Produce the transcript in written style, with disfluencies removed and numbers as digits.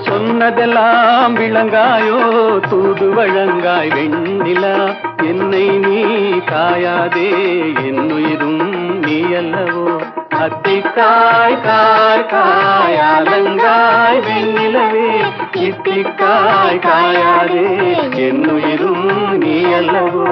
சொன்னதெல்லாம் விளங்காயோ தூது வழங்காய் வெண்ணிலா, என்னை நீ காயாதே என்னுயிரும் நீ அல்லவோ. அத்திக்காய் காய் காயாலங்காய் வெண்ணிலவே, இத்திக்காய் காயாதே என்னுயிரும் நீ அல்லவோ.